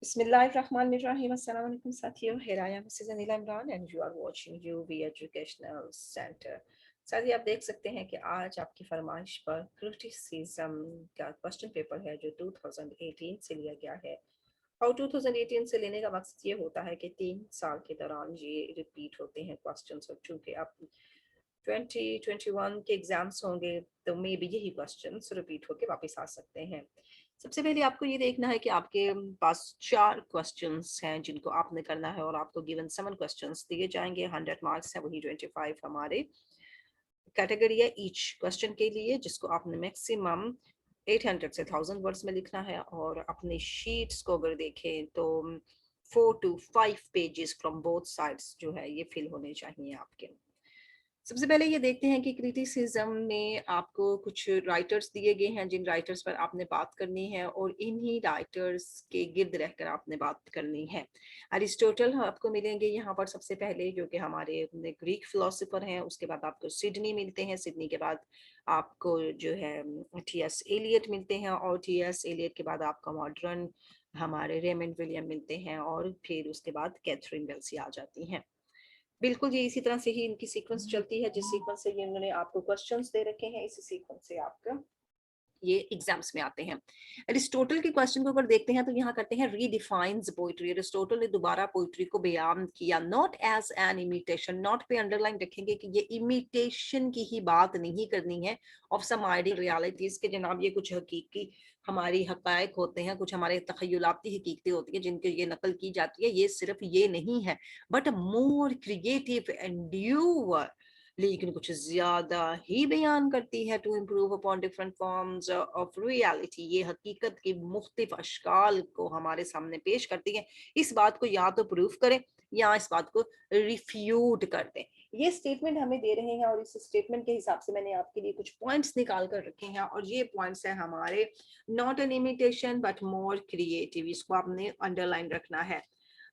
Bismillahirrahmanirrahim. Assalamu alaikum साथियों. Here I am Mrs. Anila Imran and you are watching UV Educational Center. साथियों आप देख सकते हैं कि आज आपकी फरमाइश पर क्रिटिसिज्म का क्वेश्चन पेपर है जो 2018 से लिया गया है और 2018 से लेने का मकसद ये होता है कि 3 साल के दौरान ये रिपीट होते हैं क्वेश्चंस और चूंकि अब 2021 के एग्जाम्स होंगे तो मे बी यही क्वेश्चंस रिपीट होके वापस आ सकते हैं। सबसे पहले आपको ये देखना है कि आपके पास 4 क्वेश्चंस हैं जिनको आपने करना है और आपको गिवन 7 क्वेश्चंस दिए जाएंगे। 100 मार्क्स है, वही 25 हमारे कैटेगरी है ईच क्वेश्चन के लिए, जिसको आपने मैक्सिमम 800 से 1000 वर्ड्स में लिखना है। और अपने शीट्स को अगर देखें तो 4 to 5 pages from both sides जो है ये फिल होने चाहिए आपके। सबसे पहले ये देखते हैं कि क्रिटिसिज्म में आपको कुछ राइटर्स दिए गए हैं जिन राइटर्स पर आपने बात करनी है और इन्हीं राइटर्स के गिर्द रहकर आपने बात करनी है। अरिस्टोटल आपको मिलेंगे यहाँ पर सबसे पहले, जो कि हमारे ग्रीक फिलोसोफर हैं। उसके बाद आपको सिडनी मिलते हैं, सिडनी के बाद आपको जो है टी.एस. एलियट मिलते हैं और टी.एस. एलियट के बाद आपका मॉडर्न हमारे रेमंड विलियम मिलते हैं और फिर उसके बाद कैथरीन वेल्सी आ जाती हैं। बिल्कुल ये इसी तरह से ही इनकी सीक्वेंस चलती है, जिस सीक्वेंस से ये इन्होंने आपको क्वेश्चंस दे रखे हैं इसी सीक्वेंस से आपका ये एग्जाम्स में आते हैं। अरिस्टोटल के क्वेश्चन को अगर देखते हैं तो यहाँ करते हैं रीडिफाइंस पोइट्री। अरिस्टोटल ने दोबारा पोइट्री को बयान किया, not as an imitation. Not पे अंडरलाइन रखेंगे कि ये इमिटेशन की ही बात नहीं करनी है ऑफ सम आइडियल रियलिटीज के जनाब ये कुछ हकीकी हमारी हकायक होते हैं, कुछ हमारे तखयलाती हकीकतें होती हैं जिनकी ये नकल की जाती है। ये सिर्फ ये नहीं है बट मोर क्रिएटिव एंड्यूअर, लेकिन कुछ ज्यादा ही बयान करती है to improve upon different forms of reality. ये हकीकत के मुख्तलिफ अशकाल को हमारे सामने पेश करती है। इस बात को या तो प्रूफ करें या इस बात को रिफ्यूट कर दें। ये स्टेटमेंट हमें दे रहे हैं और इस स्टेटमेंट के हिसाब से मैंने आपके लिए कुछ पॉइंट्स निकाल कर रखे हैं और ये पॉइंट्स है हमारे not an imitation but more creative. इसको आपने अंडरलाइन रखना है।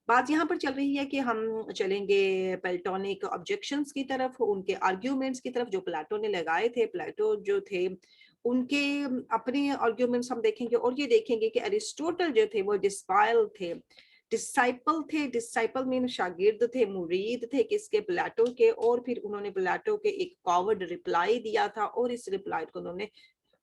बात यहाँ पर चल रही है कि हम चलेंगे पेल्टोनिक ऑब्जेक्शंस की तरफ, उनके आर्ग्यूमेंट्स की तरफ जो प्लेटो ने लगाए थे। प्लेटो जो थे उनके अपने आर्ग्यूमेंट्स हम देखेंगे और ये देखेंगे कि अरिस्टोटल जो थे वो डिस्पाइल थे, डिसाइपल थे। डिसाइपल मीन शागिर्द थे, मुरीद थे किसके? प्लेटो के। और फिर उन्होंने प्लेटो के एक कॉवर्ड रिप्लाई दिया था और इस रिप्लाई को उन्होंने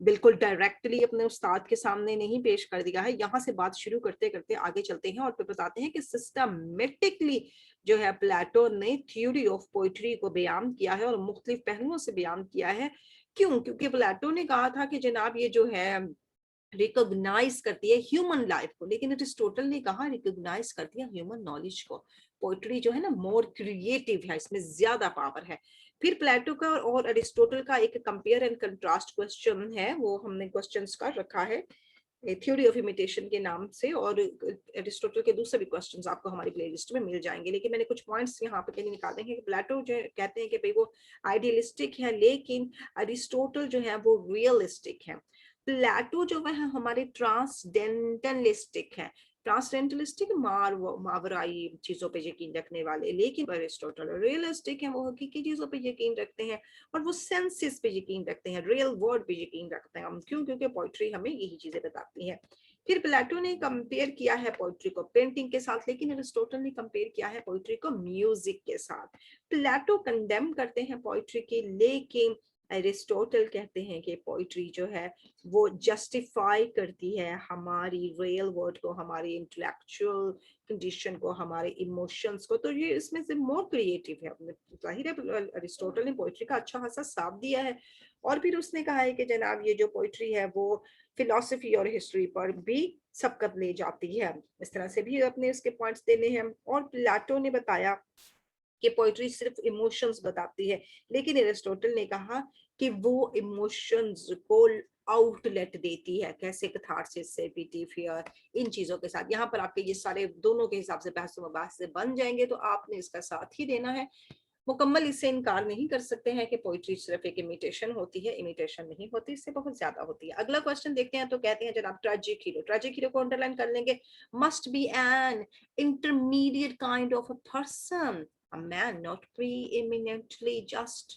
बिल्कुल डायरेक्टली अपने उस्ताद के सामने नहीं पेश कर दिया है। यहाँ से बात शुरू करते करते आगे चलते हैं और फिर बताते हैं कि सिस्टमेटिकली जो है प्लेटो ने थ्योरी ऑफ पोइट्री को बयान किया है और मुख्तलिफ पहलुओं से बयान किया है। क्यों? क्योंकि प्लेटो ने कहा था कि जनाब ये जो है रिकॉग्नाइज करती है ह्यूमन लाइफ को, लेकिन अरिस्टोटल ने कहा रिकॉग्नाइज करती है ह्यूमन नॉलेज को। पोइट्री जो है ना मोर क्रिएटिव है, इसमें ज्यादा पावर है। फिर प्लेटो का और अरिस्टोटल का एक कंपेयर एंड कंट्रास्ट क्वेश्चन है, वो हमने क्वेश्चंस का रखा है थ्योरी ऑफ इमिटेशन के नाम से। और अरिस्टोटल के दूसरे भी क्वेश्चंस आपको हमारी प्लेलिस्ट में मिल जाएंगे, लेकिन मैंने कुछ पॉइंट्स यहाँ पे के निकाले हैं। प्लेटो जो कहते हैं कि भाई वो आइडियलिस्टिक है, लेकिन अरिस्टोटल जो है वो रियलिस्टिक है। प्लेटो जो है हमारे ट्रांसडेंटलिस्टिक है। ट्रांसडेंटलिस्टिक मावराई चीजों पे यकीन रखने वाले, लेकिन अरिस्टोटल रियलिस्टिक है, वो हकीकी चीजों पे यकीन रखते हैं और वो सेंसेस पे यकीन रखते हैं, रियल वर्ड पे यकीन रखते हैं हम। क्यों? क्योंकि पोइट्री हमें यही चीजें बताती है। फिर प्लेटो ने कंपेयर किया है पोइट्री को पेंटिंग के साथ, लेकिन अरिस्टोटल ने कंपेयर किया है पोइट्री को म्यूजिक के साथ। प्लेटो कंडेम करते हैं पोइट्री की, लेकिन एरिस्टोटल कहते हैं कि पोइट्री जो है वो जस्टिफाई करती है हमारी रियल वर्ल्ड को, हमारी इंटेलेक्चुअल कंडीशन को, हमारे इमोशंस को। तो ये इसमें से मोर क्रिएटिव है। जाहिर है अरिस्टोटल ने पोइट्री का अच्छा खासा साथ दिया है और फिर उसने कहा है कि जनाब ये जो पोइट्री है वो फिलॉसफी और हिस्ट्री पर भी सबकत ले जाती है। इस तरह से भी अपने उसके पॉइंट्स देने हैं। और प्लेटो ने बताया कि पोइट्री सिर्फ इमोशंस बताती है, लेकिन एरिस्टोटल ने कहा कि वो इमोशंस को आउटलेट देती है। कैसे? कैथारसिस से, पिटी, फियर, इन चीजों के साथ। यहाँ पर आपके ये सारे दोनों के हिसाब से बहस मुबाहस से बन जाएंगे, तो आपने इसका साथ ही देना है। मुकम्मल इससे इनकार नहीं कर सकते हैं कि पोइट्री सिर्फ एक इमिटेशन होती है। इमिटेशन नहीं होती, इससे बहुत ज्यादा होती है। अगला क्वेश्चन देखते हैं तो कहते हैं जनाब ट्रेजिक हीरो। ट्रेजिक हीरो को अंडरलाइन कर लेंगे। Must be an intermediate kind of a person, a man not preeminently just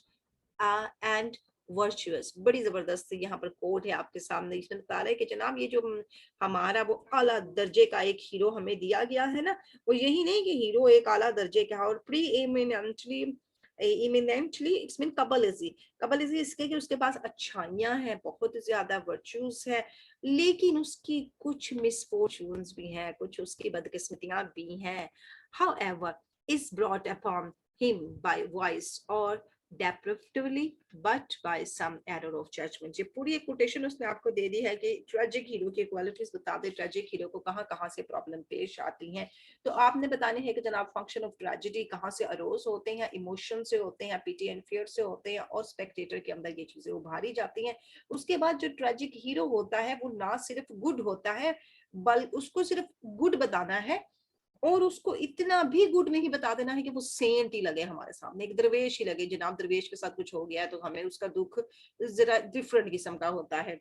and virtuous. बड़ी जबरदस्त यहाँ पर कोट है आपके सामने, इसमें बता रहा है कि जनाब ये जो हमारा वो आला दर्जे का एक हीरो हमें दिया गया है ना, वो यही नहीं कि हीरो एक आला दर्जे का और preeminently eminently it's mean कबलिजी। कबलिजी इसके कि उसके पास अच्छाइयां हैं, बहुत ज्यादा वर्च्यूज है, लेकिन उसकी कुछ मिसफॉर्चून्स भी हैं, कुछ उसकी बदकिस्मतियां भी हैं। However, is brought upon him by wise or depravely but by some error of judgment। ये पूरी एक कोटेशन उसने आपको दे दी है कि ट्रेजिक हीरो की क्वालिटीज बता दे, ट्रेजिक हीरो को कहाँ कहाँ से प्रॉब्लम पेश आती हैं। तो आपने बताने हैं कि जनाब फंक्शन ऑफ ट्रेजेडी कहाँ से अरोज होते हैं, इमोशन से होते हैं, पिटी एंड फियर से होते हैं, और स्पेक्टेटर के अंदर ये चीजें उभारी जाती हैं। उसके बाद जो ट्रेजिक हीरो होता है वो ना सिर्फ गुड होता है, बल्कि उसको सिर्फ गुड बताना है, और उसको इतना भी गुड नहीं बता देना है कि वो सेंट ही लगे हमारे सामने, एक दरवेश ही लगे। जनाब दरवेश के साथ कुछ हो गया है तो हमें उसका दुख जरा डिफरेंट किस्म का होता है,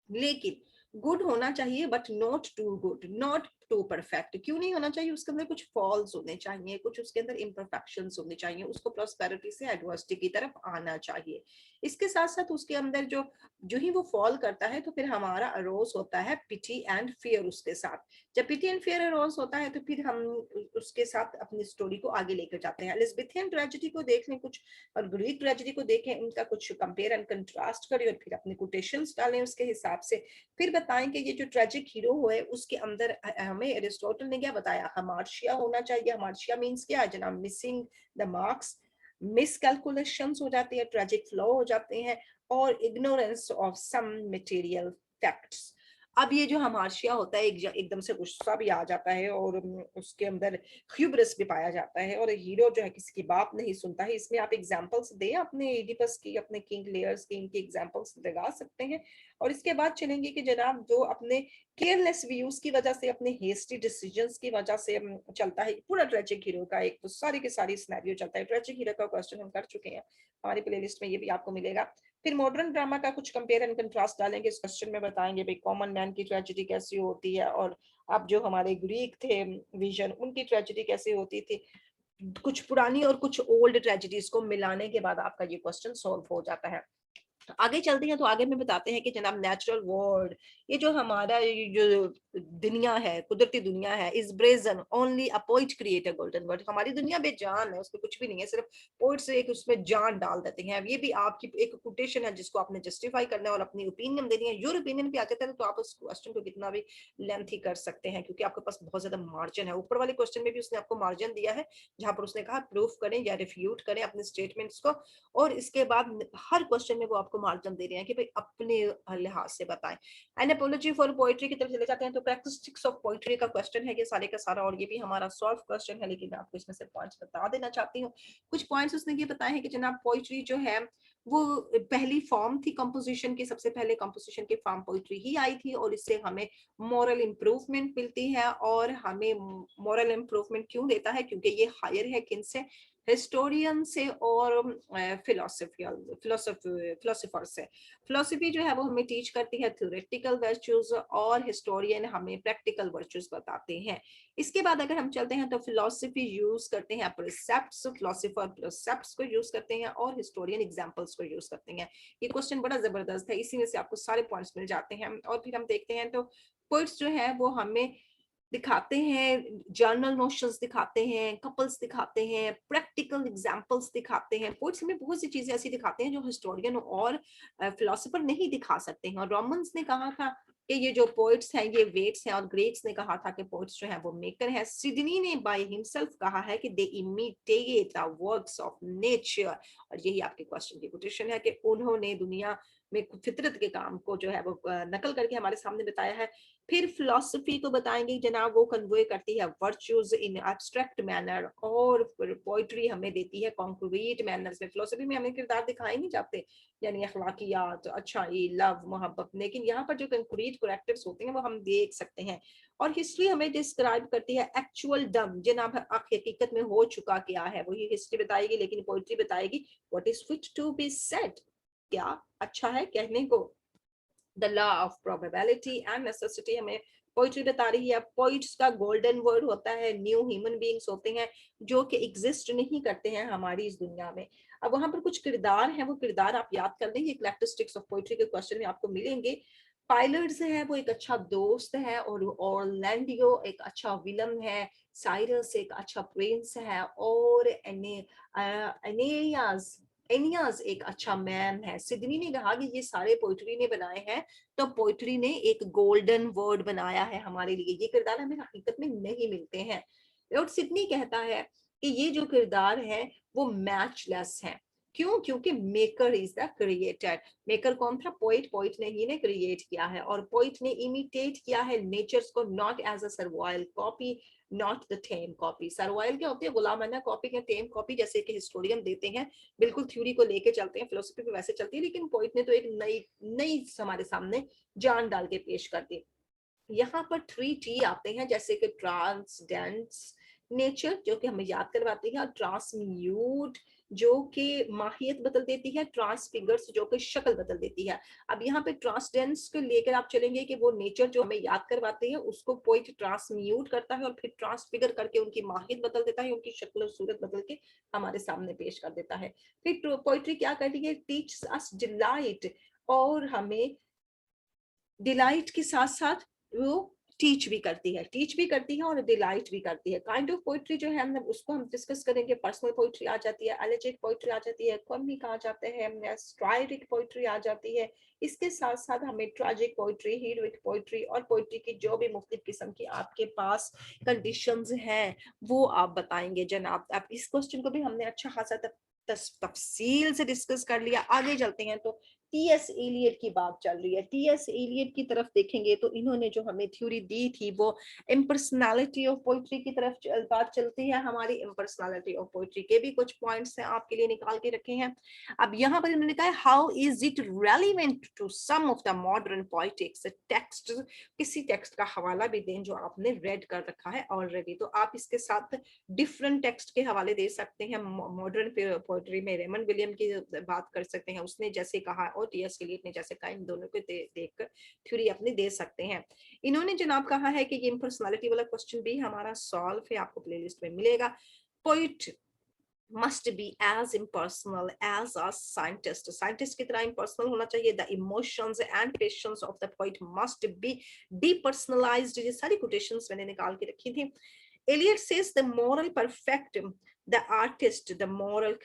लेकिन गुड होना चाहिए but not too good, not too perfect. क्यों नहीं होना चाहिए? उसके अंदर कुछ फॉल्स होने चाहिए, कुछ उसके अंदर इम्परफेक्शंस होने चाहिए, उसको प्रॉस्पेरिटी से एडवर्सिटी की तरफ आना चाहिए। इसके साथ साथ उसके अंदर जो जो ही वो फॉल करता है तो फिर हमारा अरोज होता है पिटी एंड फियर उसके साथ। जब पिटी एंड फियर अरोज होता है तो फिर हम उसके साथ अपनी स्टोरी को आगे लेकर जाते हैं। एलिजाबेथियन ट्रेजेडी को देख लें कुछ, और ग्रीक ट्रेजेडी को देखें, इनका कुछ कंपेयर एंड कंट्रास्ट करें और फिर अपने कोटेशंस डालें उसके हिसाब से। फिर बताएं कि ये जो ट्रेजिक हीरो है उसके अंदर हमें एरिस्टोटल ने क्या बताया, हमार्शिया होना चाहिए। हमार्शिया मीन्स क्या है जनाब? मिसिंग द मार्क्स, मिसकैलकुलेशंस हो जाती है, ट्रेजिक फ्लो हो जाते हैं, और ignorance of some material facts. अब ये जो हमार्शिया होता है एकदम से गुस्सा भी आ जाता है, और उसके अंदर ह्यूब्रिस भी पाया जाता है, और हीरो जो है किसी की बात नहीं सुनता है। इसमें आप एग्जांपल्स दें अपने एडिपस की, अपने किंग लेयर्स की, इनकी एग्जांपल्स लगा सकते हैं। और इसके बाद चलेंगे कि जनाब जो अपने केयरलेस व्यूज की वजह से, अपने हेस्टी डिसीजंस की वजह से चलता है पूरा ट्रेजिक हीरो का एक तो सारी की सारी सिनेरियो चलता है। ट्रेजिक हीरो का क्वेश्चन हम कर चुके हैं, हमारी प्लेलिस्ट में ये भी आपको मिलेगा। फिर मॉडर्न ड्रामा का कुछ कंपेयर एंड कंट्रास्ट डालेंगे इस क्वेश्चन में, बताएंगे भाई कॉमन मैन की ट्रेजेडी कैसी होती है, और अब जो हमारे ग्रीक थे विजन, उनकी ट्रेजेडी कैसी होती थी। कुछ पुरानी और कुछ ओल्ड ट्रेजेडीज को मिलाने के बाद आपका ये क्वेश्चन सॉल्व हो जाता है। आगे चलते हैं तो आगे में बताते हैं कि जनाब नेचुरल वर्ल्ड, ये जो हमारा ये जो दुनिया है, कुदरती दुनिया है, is brazen only a poet create a golden world. हमारी दुनिया बेजान है, उसमें कुछ भी नहीं है, सिर्फ पोइट्स एक उसमें जान डाल देते हैं। अब ये भी आपकी एक कोटेशन है जिसको आपने जस्टिफाई करना है और अपनी ओपिनियन देनी है। योर ओपिनियन भी आगे तक तो आप उस क्वेश्चन को कितना भी लेंथी कर सकते हैं, क्योंकि आपके पास बहुत ज्यादा मार्जिन है। ऊपर वाले क्वेश्चन में भी उसने आपको मार्जिन दिया है, जहां पर उसने कहा प्रूफ करें या रिफ्यूट करें अपने स्टेटमेंट्स को, और इसके बाद हर क्वेश्चन में वो आपको मार्जिन दे रहे हैं कि भाई अपने लिहाज से बताएं। एन अपोलॉजी फॉर पोइट्री की तरफ चले जाते हैं तो प्रैक्टिस्टिक्स ऑफ पोइट्री का क्वेश्चन है ये सारे का सारा, और ये भी हमारा सॉल्व क्वेश्चन है, लेकिन मैं आपको इसमें से पॉइंट्स बता देना चाहती हूँ। कुछ पॉइंट्स उसने ये बताए हैं कि जनाब पोइट्री जो है वो पहली फॉर्म थी कंपोजिशन की, सबसे पहले कंपोजिशन की फॉर्म पोइट्री ही आई थी, और इससे हमें मॉरल इंप्रूवमेंट मिलती है। और हमें मॉरल इंप्रूवमेंट क्यों देता है? क्योंकि ये हायर है किन से? हिस्टोरियन से और फिलोसोफर से। फिलोसफी जो है वो हमें टीच करती है थ्योरेटिकल वर्च्यूज, और हिस्टोरियन हमें प्रैक्टिकल वर्च्यूज बताते हैं। इसके बाद अगर हम चलते हैं तो फिलोसफी यूज करते हैं प्रिसेप्ट्स, फिलोसोफर प्रिसेप्ट्स को यूज करते हैं, और हिस्टोरियन एग्जांपल्स को यूज करते हैं। ये क्वेश्चन बड़ा जबरदस्त है, इसी में से आपको सारे पॉइंट्स मिल जाते हैं। और फिर हम देखते हैं तो पोइट्स जो है वो हमें दिखाते हैं, जर्नल नोशंस दिखाते हैं, कपल्स दिखाते हैं, प्रैक्टिकल एग्जांपल्स दिखाते हैं। पोइट्स में बहुत सी चीजें ऐसी दिखाते हैं जो हिस्टोरियन और फिलोसोफर नहीं दिखा सकते हैं। और रोमन्स ने कहा था कि ये जो पोइट्स हैं ये वेट्स हैं, और ग्रीक्स ने कहा था कि पोइट्स जो हैं वो मेकर हैं। सिडनी ने बाय हिमसेल्फ कहा है कि they imitate the works of nature, और यही आपके क्वेश्चन की कोटेशन है कि उन्होंने दुनिया में फितरत के काम को जो है वो नकल करके हमारे सामने बताया है। फिर फिलोसफी को बताएंगे जनाब वो कन्वे करती है वर्च्यूज इन एब्स्ट्रैक्ट मैनर, और पोइट्री हमें देती है कॉन्क्रीट मैनर्स में। फिलोसफी में हमें किरदार दिखाए नहीं जाते, यानी अखलाकियात, अच्छाई, लव, मोहब्बत, लेकिन यहाँ पर जो कंक्रीट करैक्टर्स होते हैं वो हम देख सकते हैं। और हिस्ट्री हमें डिस्क्राइब करती है एक्चुअल डम, जनाब हकीकत में हो चुका क्या है वो ये हिस्ट्री बताएगी, लेकिन पोइट्री बताएगी what is fit to be said, क्या अच्छा है कहने को। The law of probability and necessity हमें पोइट्री बता रही है। पोइट्स का गोल्डन वर्ड होता है न्यू ह्यूमन बीइंग्स होते हैं जो कि एग्जिस्ट नहीं करते हैं हमारी इस दुनिया में। अब वहां पर कुछ किरदार हैं, वो किरदार आप याद कर लेंगे, कैरेक्टरिस्टिक्स ऑफ पोइट्री के क्वेश्चन में आपको मिलेंगे। पायलट है वो एक अच्छा दोस्त है, और ऑरलैंडियो एक अच्छा विलन है, साइरस एक अच्छा प्रिंस है, और एनियाज एनियाज एक अच्छा मैन है। सिडनी ने कहा कि ये सारे पोइट्री ने बनाए हैं, तो पोइट्री ने एक गोल्डन वर्ड बनाया है हमारे लिए। ये किरदार हमें हकीकत में नहीं मिलते हैं। लॉर्ड सिडनी कहता है कि ये जो किरदार है वो मैचलेस है। क्यों? क्योंकि maker is the creator. Maker कौन था? पोइट। पोइट ने ही ने क्रिएट किया है, और पोइट ने इमिटेट किया है नेचर्स को, not as a servile copy, not the tame copy. Servile क्या होती है? गुलामाना कॉपी या टेम कॉपी, जैसे कि हिस्टोरियन देते हैं, बिल्कुल थ्योरी को लेके चलते हैं, फिलोसफी भी वैसे चलती है, लेकिन पोइट ने तो एक नई नई हमारे सामने जान डाल के पेश कर दी। यहाँ पर 3T आते हैं, जैसे कि ट्रांसडेंस नेचर जो कि हमें याद करवाती है, और ट्रांसम्यूट जो कि माहियत बदल देती है, ट्रांसफिगर्स जो कि शक्ल बदल देती है। अब यहाँ पे ट्रांसडेंस को लेकर आप चलेंगे कि वो नेचर जो हमें याद करवाती है उसको पोइट ट्रांसम्यूट करता है, और फिर ट्रांसफिगर करके उनकी माहियत बदल देता है, उनकी शक्ल और सूरत बदल के हमारे सामने पेश कर देता है। फिर पोइट्री क्या करती है? टीच अस डिलाइट, और हमें डिलाइट के साथ साथ वो टीच भी करती है, और डिलाइट भी करती है। काइंड ऑफ पोइट्री जो है हम उसको हम डिस्कस करेंगे। पर्सनल पोइट्री आ जाती है, एलिजिक पोइट्री आ जाती है, कॉमिक आ जाते हैं, स्टाइरिक पोइट्री आ जाती है। इसके साथ साथ हमें ट्रेजिक पोइट्री, हीरोइक पोइट्री, और पोइट्री की जो भी मुख्तलिफ किस्म की आपके पास कंडीशंस हैं वो आप बताएंगे जनाब। आप इस क्वेश्चन को भी हमने अच्छा खासा तफसील से डिस्कस कर लिया। आगे चलते हैं तो टीएस एलियट की बात चल रही है। टीएस एलियट की तरफ देखेंगे तो इन्होंने जो हमें थ्योरी दी थी वो इम्पर्सनैलिटी ऑफ पोइट्री की तरफ बात चलती है हमारी। इम्पर्सनैलिटी ऑफ पोइट्री के भी कुछ पॉइंट्स हैं आपके लिए निकाल के रखे हैं। अब यहाँ पर इन्होंने कहा है how is it relevant to some of the modern poetics text. किसी टेक्स्ट का हवाला भी दें जो आपने रेड कर रखा है ऑलरेडी, तो आप इसके साथ डिफरेंट टेक्स्ट के हवाले दे सकते हैं। मॉडर्न पोइट्री में रेमंड विलियम की बात कर सकते हैं, उसने जैसे कहा, और टीएस एलियट ने जैसे कहा, इन दोनों को देखकर थ्योरी अपनी दे सकते हैं। इन्होंने जनाब कहा है कि ये इम्पर्सनैलिटी वाला क्वेश्चन भी हमारा सॉल्व है, आपको प्लेलिस्ट में मिलेगा। Poet must be as impersonal as a scientist. Scientist की तरह impersonal होना चाहिए. The emotions and passions of the poet must be depersonalized. ये सारी quotations मैंने निकाल के रखी थी। Eliot says the moral perfect the artist, the more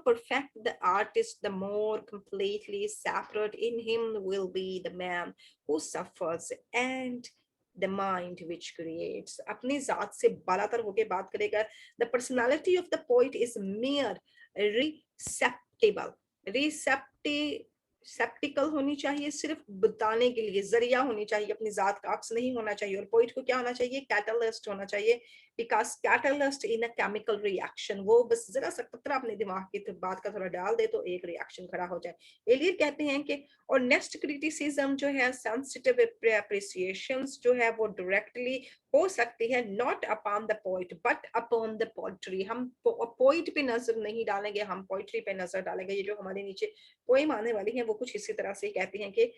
perfect the artist, the more completely separate in him will be the man who suffers and the mind which creates. अपनी जात से बालातर होके बात करेगा. The personality of the poet is mere सेप्टिकल होनी चाहिए, सिर्फ बताने के लिए जरिया होनी चाहिए, अपनी जात का अक्स नहीं होना चाहिए। और पोइट को क्या होना चाहिए? कैटलिस्ट होना चाहिए, because catalyst in a chemical reaction. वो बस जरा सा कतरा अपने दिमाग की बात का थोड़ा डाल दे तो एक रिएक्शन खड़ा हो जाए। एलियट कहते हैं कि और नेक्स्ट क्रिटिसिज्म जो है, सेंसिटिव अप्रिसिएशंस जो है वो डायरेक्टली हो सकती है, not upon the poet but upon the poetry. हम पोइट पे नजर नहीं डालेंगे, हम पोइट्री पे नजर डालेंगे। ये जो हमारे नीचे पोएम आने वाली है वो कुछ इसी तरह से कहती हैं कि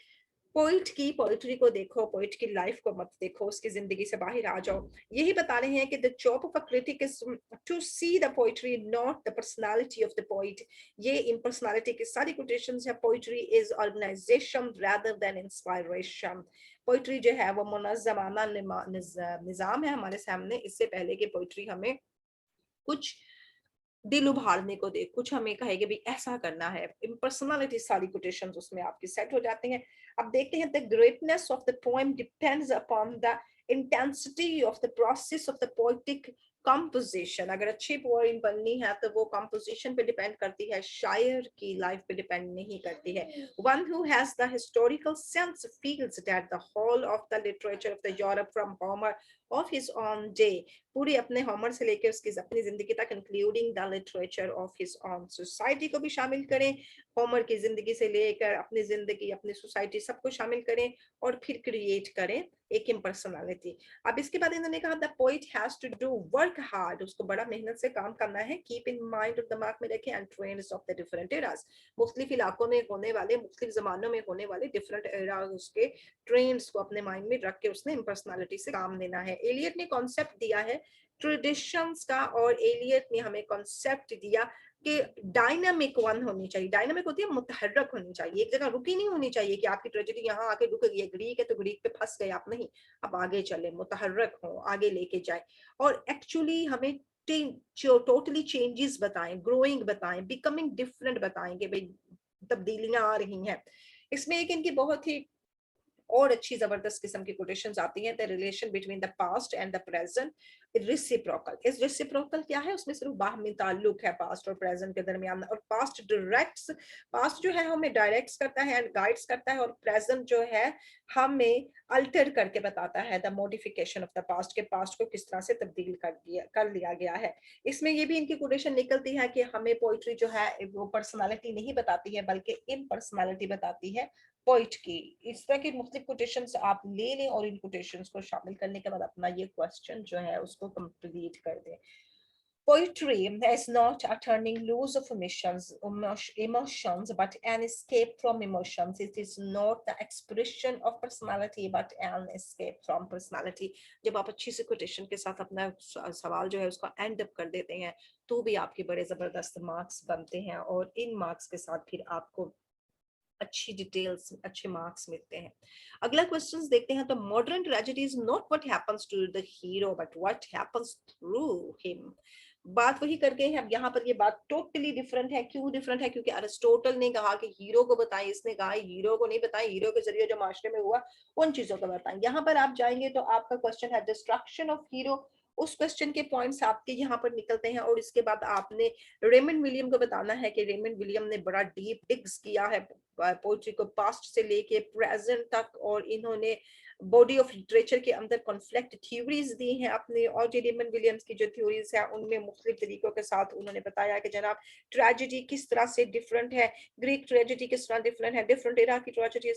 पोइट की पोइट्री को देखो, पोइट की लाइफ को मत देखो, उसकी जिंदगी से बाहर आ जाओ। यही बता रहे हैं कि the job of a critic is to see the poetry, not the personality of the poet. ये इम्पर्सनालिटी की सारी कोटेशंस है। Poetry is organisation rather than inspiration. Poetry जो है वो मुनज़्ज़माना निजाम है हमारे सामने, इससे पहले कि पोइट्री हमें कुछ दिल उभारने को दे, कुछ हमें कहेगा भी ऐसा करना है। इम्पर्सनैलिटी सारी कोटेशंस उसमें आपके सेट हो जाते हैं। अब देखते हैं, the greatness of the poem depends upon the intensity of the process of the poetic composition. अगर अच्छी पोएम बननी है तो वो कंपोजिशन पे डिपेंड करती है, शायर की लाइफ पे डिपेंड नहीं करती है। One who has the historical sense feels that the whole of the literature of the Europe from Homer of his own day, पूरी अपने होमर से लेकर उसकी अपनी जिंदगी तक, including the literature of his own society को भी शामिल करें। होमर की जिंदगी से लेकर अपनी जिंदगी, अपनी सोसाइटी, सबको शामिल करें और फिर क्रिएट करें एक इम्पर्सनैलिटी। अब इसके बाद इन्होंने कहा the poet has to do work hard, उसको बड़ा मेहनत से काम करना है। कीप इन माइंड, दिमाग में रखें, and trends of the different eras, मुख्तलिफ इलाकों में होने वाले, मुख्तलिफ जमानों में होने वाले डिफरेंट एरास, उसके ट्रेंड्स को अपने माइंड में रख के उसने इम्पर्सनैलिटी से काम लेना है। एलियट ने कॉन्सेप्ट दिया है ट्रेडिशंस का, और एलियट ने हमें कॉन्सेप्ट दिया कि डायनामिक वन होनी चाहिए। डायनामिक होती है मुतहर्रक होनी चाहिए, एक जगह रुकी नहीं होनी चाहिए कि आपकी ट्रेजेडी यहाँ आके रुक गई है, ग्रीक है तो ग्रीक पे फंस गए आप, नहीं, अब आगे चले, मुतहर्रक हो, आगे लेके जाए। और एक्चुअली हमें टोटली चेंजेस बताएं, ग्रोइंग बताएं, बिकमिंग डिफरेंट बताएं कि भाई तब्दीलियां आ रही हैं। इसमें एक इनकी बहुत ही और अच्छी जबरदस्त किस्म की कोटेशंस आती हैं, the relation between the past and the present reciprocal. इस रेसिप्रोकल क्या है, उसमें सिर्फ बाहमी ताल्लुक है पास्ट और प्रेजेंट के दरमियान, और पास्ट डायरेक्ट्स, पास्ट जो है हमें डायरेक्ट्स करता है एंड गाइड्स करता है, और प्रेजेंट जो है हमें अल्टर करके बताता है the modification of the past, के पास्ट को किस तरह से तब्दील कर लिया गया है। इसमें ये भी इनकी कोटेशन निकलती है कि हमें पोइट्री जो है वो पर्सनालिटी नहीं बताती है बल्कि इम्पर्सनालिटी बताती है पोइट की। इस तरह के मुख्तलिफ कोटेशंस आप ले लें और इन कोटेशंस को शामिल करने के बाद अपना ये क्वेश्चन जो है उसको कंप्लीट कर दें। Poetry is not a turning loose of emotions, but an escape from emotions. It is not the expression of personality, but an escape from personality. जब आप अच्छी सी कोटेशन के साथ अपना सवाल जो है उसका एंड अप कर देते हैं तो भी आपके बड़े जबरदस्त मार्क्स बनते हैं, और इन मार्क्स के साथ फिर आपको अच्छी डिटेल्स, अच्छे मार्क्स मिलते हैं। अगला क्वेश्चन देखते हैं, तो modern tragedy is not what happens to the hero but what happens through him. बात वही करके हैं, अब यहाँ पर ये बात टोटली डिफरेंट है। क्यों डिफरेंट है? क्योंकि अरिस्टोटल ने कहा कि हीरो को बताएं, इसने कहा हीरो को नहीं बताएं, हीरो के जरिए जो माशरे में हुआ उन चीजों को बताएं। यहाँ पर आप जाएंगे तो आपका क्वेश्चन है डिस्ट्रक्शन ऑफ हीरो, उस क्वेश्चन के पॉइंट्स आपके यहाँ पर निकलते हैं, और इसके बाद आपने रेमंड विलियम को बताना है कि रेमंड विलियम ने बड़ा डीप डिग्स किया है पोइट्री को पास्ट से लेके प्रेजेंट तक, और इन्होंने बॉडी ऑफ लिटरेचर के अंदर कॉन्फ्लिक्ट थ्योरीज दी हैं अपने, और जो रेमंड विलियम्स की जो थ्योरीज है उनमें मुख्तलिफ तरीकों के साथ उन्होंने बताया कि जनाब ट्रेजेडी किस तरह से डिफरेंट है, ग्रीक ट्रेजेडी किस तरह डिफरेंट है, डिफरेंट एरा की ट्रेजेडी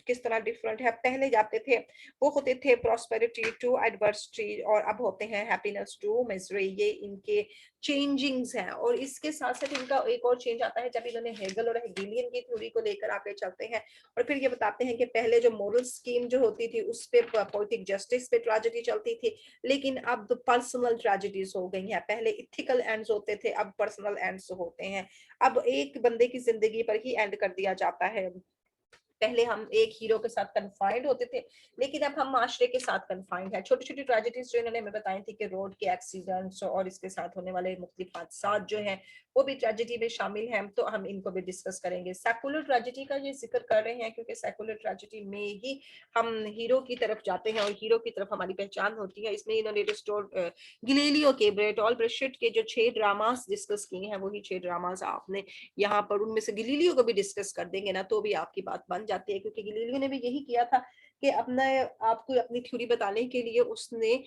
किस तरह डिफरेंट है। पहले जाते थे वो होते थे प्रॉस्पेरिटी टू एडवर्सिटी, और अब होते हैं हैप्पीनेस टू मिजरी। ये इनके चेंजिंग्स हैं। और इसके साथ साथ इनका एक और चेंज आता है जब इन्होंने हेगल और हेगेलियन की थ्योरी को लेकर आगे चलते हैं, और फिर ये बताते हैं कि पहले जो मोरल स्कीम जो होती थी उस पे पोएटिक जस्टिस पे ट्रेजेडी चलती थी, लेकिन अब पर्सनल ट्रेजेडीज हो गई हैं। पहले इथिकल एंड्स होते थे, अब पर्सनल एंड्स होते हैं। अब एक बंदे की जिंदगी पर ही एंड कर दिया जाता है। पहले हम एक हीरो के साथ कन्फाइंड होते थे, लेकिन अब हम माशरे के साथ कन्फाइंड है। छोटी छोटी ट्रेजेडीज जो इन्होंने हमें बताई थी कि रोड के एक्सीडेंट्स और इसके साथ होने वाले मुख्तलिफ हादसा जो हैं वो भी ट्रेजेडी में शामिल हैं, तो हम इनको भी डिस्कस करेंगे। सेकुलर ट्रेजेडी का ये जिक्र कर रहे हैं क्योंकि सेकुलर ट्रेजेडी में ही हम हीरो की तरफ जाते हैं और हीरो की तरफ हमारी पहचान होती है। इसमें इन्होंने रिस्टोर गिलेलियो के, ब्रेटोल ब्रेशेट के जो 6 ड्रामास डिस्कस किए हैं वही 6 ड्रामास आपने यहाँ पर उनमें से गिलीलियो को भी डिस्कस कर देंगे ना तो भी आपकी बात बन जाती है, क्योंकि गिलीलियो ने भी यही किया था कि अपना आपको अपनी थ्योरी बताने के लिए उसने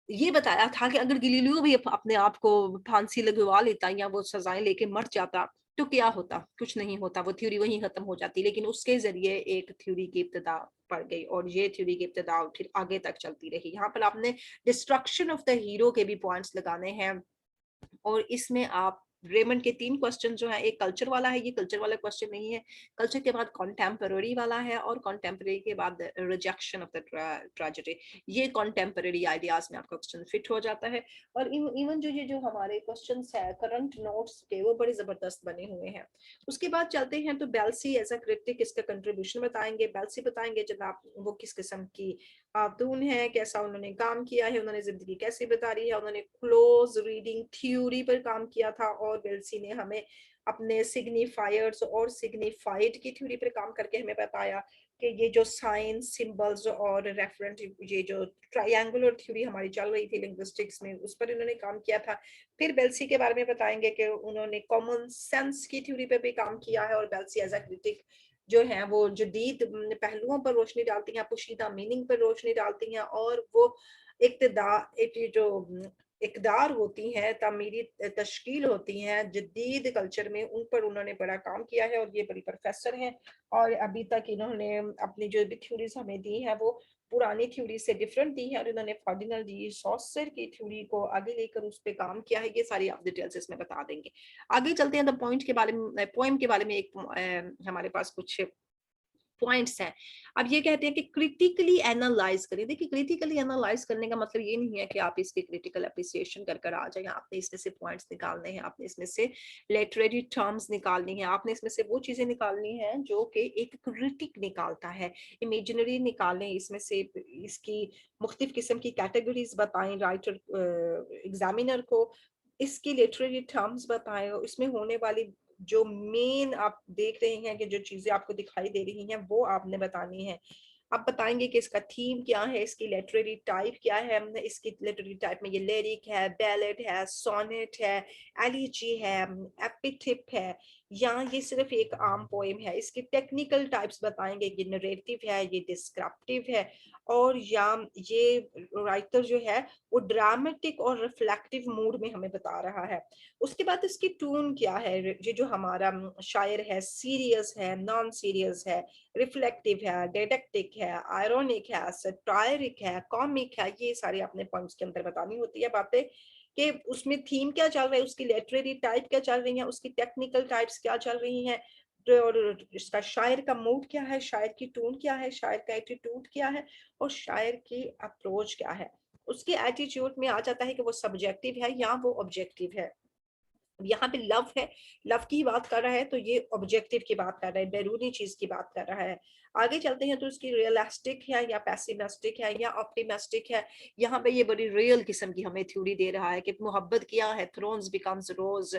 ये बताया था कि अगर गिलीलियो भी अपने आप को फांसी लगवा लेता या वो सजाएं लेके मर जाता तो क्या होता? कुछ नहीं होता, वो थ्योरी वहीं खत्म हो जाती। लेकिन उसके जरिए एक थ्योरी की इब्तिदा पड़ गई और ये थ्योरी की इब्तिदा फिर आगे तक चलती रही। यहाँ पर आपने डिस्ट्रक्शन ऑफ द हीरो के भी पॉइंट्स लगाने हैं, और इसमें आप रेमंड के 3 क्वेश्चन जो है, एक कल्चर वाला है, ये कल्चर वाला क्वेश्चन नहीं है, कल्चर के बाद कॉन्टेम्पररी वाला है, और कॉन्टेम्पररी के बाद रिजेक्शन ऑफ द ट्रेजेडी। ये कॉन्टेम्पररी आइडियाज में आपका क्वेश्चन फिट हो जाता है। और इवन जो ये जो हमारे क्वेश्चंस है करंट नोट्स के वो बड़े जबरदस्त बने हुए हैं। उसके बाद चलते हैं तो बेल्सी एज अ क्रिटिक, इसका कंट्रीब्यूशन बताएंगे। बेल्सी बताएंगे जनाब वो किस किस्म की खातून है, कैसा उन्होंने काम किया है, उन्होंने जिंदगी कैसी बिताई है, उन्होंने क्लोज रीडिंग थ्योरी पर काम किया था, और बेल्सी ने हमें अपने सिग्निफायर्स और सिग्निफाइड की थ्योरी पर काम करके हमें बताया कि ये जो साइंस, सिंबल्स और रेफरेंट, ये जो ट्रायंगुलर थ्योरी हमारी चल रही थी लिंग्विस्टिक्स में, उस पर इन्होंने काम किया था। फिर बेल्सी के बारे में बताएंगे कि उन्होंने कॉमन सेंस की थ्योरी पे भी काम किया है, और बेल्सी एज अ क्रिटिक जो है वो जदीद पहलुओं पर रोशनी डालती हैं, पोशीदा मीनिंग पर रोशनी डालती हैं, और वो जो इकदार होती हैं, तामीरी तश्कील होती हैं जदीद कल्चर में, उन पर उन्होंने बड़ा काम किया है, और ये बड़ी प्रोफेसर हैं। और अभी तक इन्होंने अपनी जो भी थ्योरीज हमें दी है वो पुरानी थ्योरी से डिफरेंट दी है, और इन्होंने फार्डिनल डी सॉसर की थ्योरी को आगे लेकर उस पर काम किया है। ये सारी आप डिटेल्स इसमें बता देंगे। आगे चलते हैं तो पॉइंट के बारे में, पोएम के बारे में एक हमारे पास कुछ पॉइंट्स हैं। अब ये कहते हैं कि क्रिटिकली एनालाइज करें। देखिए, क्रिटिकली एनालाइज करने का मतलब ये नहीं है कि आप इसकी क्रिटिकल अप्रिसिएशन कर कर आ जाएं। आपने इसमें से पॉइंट्स निकालने हैं, आपने इसमें से लिटरेरी टर्म्स निकालनी है, आपने इसमें से वो चीजें निकालनी है जो कि एक क्रिटिक निकालता है। इमेजिनरी निकालें, इसमें से इसकी मुख्तलिफ किस्म की कैटेगरीज बताएं राइटर एग्जामिनर को, इसकी लिटरेरी टर्म्स बताएं, इसमें होने वाली जो मेन आप देख रहे हैं कि जो चीजें आपको दिखाई दे रही हैं वो आपने बतानी है। आप बताएंगे कि इसका थीम क्या है, इसकी लिटरेरी टाइप क्या है। हमने इसकी लिटरेरी टाइप में ये लिरिक है, बैलेड है, सोनेट है, एलिजी है, एपिटिप है, या ये सिर्फ एक आम पोएम है। इसके टेक्निकल टाइप्स बताएंगे, ये नरेटिव है, ये डिस्क्रिप्टिव है, और या ये राइटर जो है वो ड्रामेटिक और रिफ्लेक्टिव मूड में हमें बता रहा है। उसके बाद इसकी टून क्या है, ये जो हमारा शायर है, सीरियस है, नॉन सीरियस है, रिफ्लेक्टिव है, डिडक्टिक है, आयरॉनिक है, सटायरिक है, कॉमिक है, ये सारी अपने पॉइंट्स के अंदर बतानी होती है बातें कि उसमें थीम क्या चल रहा है, उसकी लिटरेरी टाइप क्या चल रही है, उसकी टेक्निकल टाइप्स क्या चल रही हैं, और इसका शायर का मूड क्या है, शायर की टून क्या है, शायर का एटीट्यूड क्या है, और शायर की अप्रोच क्या है। उसके एटीट्यूड में आ जाता है कि वो सब्जेक्टिव है या वो ऑब्जेक्टिव है। यहाँ पे लव है, लव की बात कर रहा है तो ये ऑब्जेक्टिव की बात कर रहा है, बैरूनी चीज की बात कर रहा है। आगे चलते हैं तो इसकी रियलिस्टिक है या पेसिमिस्टिक है या ऑप्टिमिस्टिक है। यहाँ पे ये बड़ी रियल किस्म की हमें थ्योरी दे रहा है कि मोहब्बत क्या है, थ्रोन्स बिकम्स रोज,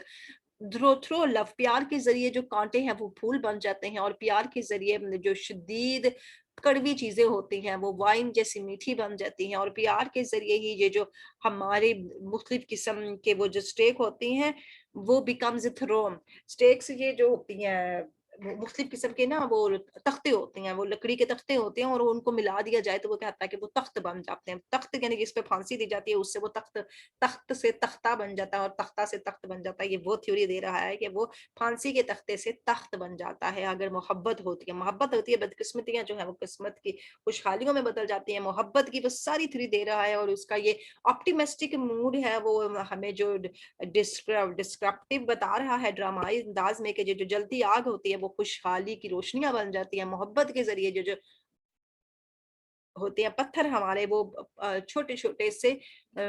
थ्रो थ्रो लव, प्यार के जरिए जो कांटे हैं वो फूल बन जाते हैं, और प्यार के जरिए जो शदीद कड़वी चीजें होती हैं वो वाइन जैसी मीठी बन जाती हैं, और प्यार के जरिए ही ये जो हमारे मुख्तलिफ किस्म के वो जो स्टेक होती हैं वो बिकम्स थ्रोन। स्टेक्स ये जो होती हैं मुख्तलिफ किस्म के ना वो तख्ते होते हैं, वो लकड़ी के तख्ते होते हैं, और उनको मिला दिया जाए तो वो कहता है कि वो तख्त बन जाते हैं। तख्त यानी जिस पे फांसी दी जाती है उससे वो तख्त, तख्त से तख्ता बन जाता है और तख्ता से तख्त बन जाता है। ये वो थ्योरी दे रहा है कि वो फांसी के तख्ते से तख्त बन जाता है अगर मोहब्बत होती है। मोहब्बत होती है, बदकिस्मतियां जो है वो किस्मत की खुशहालियों में बदल जाती है। मोहब्बत की वो सारी थ्योरी दे रहा है, और उसका ये ऑप्टिमिस्टिक मूड है वो हमें जो डिस्क्रिप्टिव बता रहा है ड्रामाई अंदाज में कि जो जलती आग होती है वो खुशहाली की रोशनियां बन जाती है। मोहब्बत के जरिए जो जो होते हैं पत्थर हमारे वो छोटे छोटे से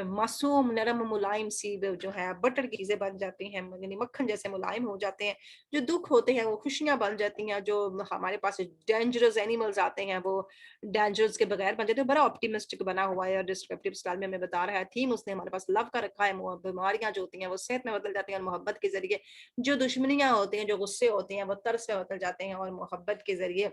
मासूम नरम मुलायम सी जो है बटर की चीजें बन जाती हैं, यानी मक्खन जैसे मुलायम हो जाते हैं। जो दुख होते हैं वो खुशियां बन जाती हैं। जो हमारे पास डेंजरस एनिमल्स आते हैं वो डेंजरस के बगैर बन जाते हैं। बड़ा ऑप्टिमिस्टिक बना हुआ है और डिस्क्रिप्टिव स्टाइल में हमें बता रहा है। थीम उसने हमारे पास लव का रखा है, बीमारियां जो होती हैं वो सेहत में बदल जाती हैं, और मोहब्बत के जरिए जो दुश्मनियां होती हैं, जो गुस्से होते हैं वो तरस में बदल जाते हैं, और मोहब्बत के जरिए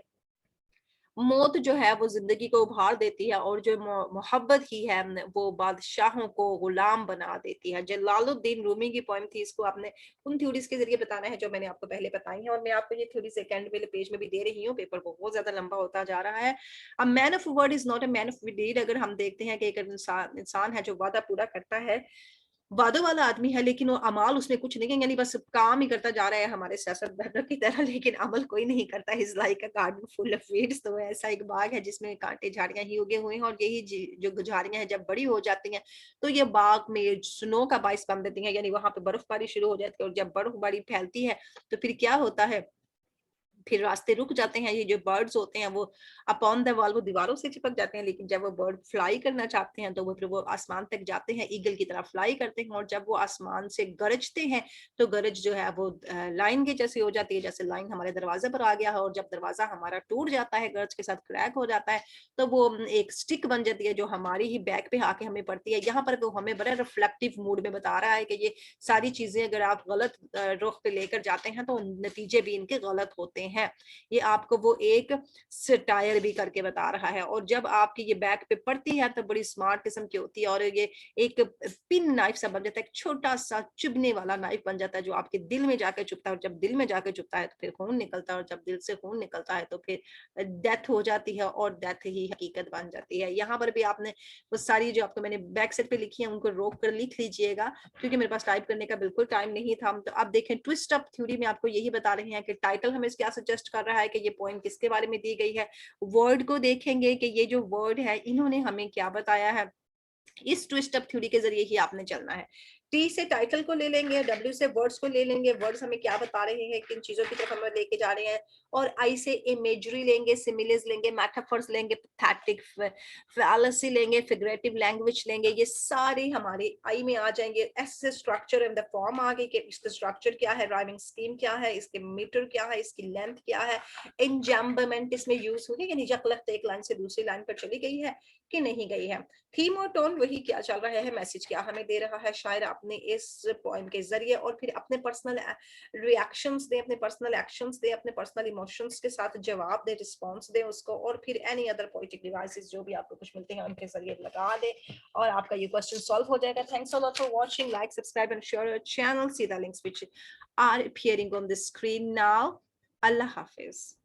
मौत जो है वो जिंदगी को उभार देती है, और जो मोहब्बत ही है वो बादशाहों को गुलाम बना देती है। जलालुद्दीन रूमी की पोएम थी, इसको आपने उन थ्योरीज के जरिए बताना है जो मैंने आपको पहले बताई है, और मैं आपको ये थ्योरी सेकंड वाले पेज में भी दे रही हूँ। पेपर बहुत ज्यादा लंबा होता जा रहा है। A man of word is not a man of deed. अगर हम देखते हैं कि एक इंसान इंसान है जो वादा पूरा करता है, वादों वाला आदमी है, लेकिन वो अमाल उसने कुछ नहीं, यानी बस काम ही करता जा रहा है हमारे सियासतदानों की तरह, लेकिन अमल कोई नहीं करता। Is like a garden full of weeds. तो ऐसा एक बाग है जिसमें कांटे झाड़ियां ही उगे हुए हैं, और यही जो झाड़ियां हैं जब बड़ी हो जाती हैं तो ये बाग में स्नो का बाइस बन देती हैं, यानी वहां पे बर्फबारी शुरू हो जाती है। और जब बर्फबारी फैलती है तो फिर क्या होता है, फिर रास्ते रुक जाते हैं। ये जो बर्ड्स होते हैं वो अपॉन द वॉल वो दीवारों से चिपक जाते हैं, लेकिन जब वो बर्ड फ्लाई करना चाहते हैं तो वो फिर वो आसमान तक जाते हैं, ईगल की तरह फ्लाई करते हैं। और जब वो आसमान से गरजते हैं तो गरज जो है वो लाइन के जैसे हो जाती है, जैसे लाइन हमारे दरवाजे पर आ गया है। और जब दरवाजा हमारा टूट जाता है, गरज के साथ क्रैक हो जाता है, तो वो एक स्टिक बन जाती है जो हमारी ही बैक पे आके हमें पड़ती है। यहाँ पर वो हमें बड़ा रिफ्लेक्टिव मूड में बता रहा है कि ये सारी चीजें अगर आप गलत रुख पे लेकर जाते हैं तो नतीजे भी इनके गलत होते हैं। ये आपको वो एक सटायर भी करके बता रहा है। और जब आपकी ये बैक पे पड़ती है तो बड़ी स्मार्ट किस्म की होती है, और ये एक पिन नाइफ सा बन जाता है, एक छोटा सा चुभने वाला नाइफ बन जाता है जो आपके दिल में जाकर चुभता है। और जब दिल में जाकर चुभता है तो फिर खून निकलता है, और जब दिल से खून निकलता है तो फिर डेथ हो जाती है, और डेथ ही हकीकत बन जाती है। यहाँ पर भी आपने वो सारी जो आपको मैंने बैक साइड पे लिखी है उनको रोक कर लिख लीजिएगा, क्योंकि मेरे पास टाइप करने का बिल्कुल टाइम नहीं था। तो आप देखें, ट्विस्ट अप थ्योरी में आपको यही बता रहे हैं कि टाइटल हमें क्या सजेस्ट कर रहा है कि ये पोएम किसके बारे में दी गई है। वर्ड को देखेंगे कि ये जो वर्ड है इन्होंने हमें क्या बताया है। इस ट्विस्ट अप थ्योरी के जरिए ही आपने चलना है। टी से टाइटल को ले लेंगे, डब्ल्यू से वर्ड्स को ले लेंगे, वर्ड्स हमें क्या बता रहे हैं, किन चीजों की तरफ हमें लेके जा रहे हैं, और आई से इमेजरी लेंगे, सिमिलेस लेंगे, मेटाफर्स लेंगे, पैथेटिक फैलेसी लेंगे, फिगरेटिव लैंग्वेज लेंगे। ये सारे हमारे आई में आ जाएंगे। एस से स्ट्रक्चर एंड द फॉर्म आ गई कि इसका स्ट्रक्चर क्या है, राइमिंग स्कीम क्या है, इसके मीटर क्या है, इसकी लेंथ क्या है, एंजैम्बमेंट इसमें यूज होगी यानी जकलख्त एक लाइन से दूसरी लाइन पर चली गई है कि नहीं गई है। थीम और टोन वही क्या चल रहा है, मैसेज क्या हमें दे रहा है शायर अपने इस पोएम के जरिए, और फिर अपने पर्सनल रिएक्शंस दे, अपने पर्सनल एक्शंस दे, अपने पर्सनल इमोशंस के साथ जवाब दे, रिस्पॉन्स दे उसको, और फिर एनी अदर पोएटिक डिवाइसेस जो भी आपको कुछ मिलते हैं उनके जरिए लगा दे और आपका ये क्वेश्चन सॉल्व हो जाएगा। Thanks a lot for watching, like, subscribe and share our channel, see the links which are appearing on the screen now. Allah Hafiz.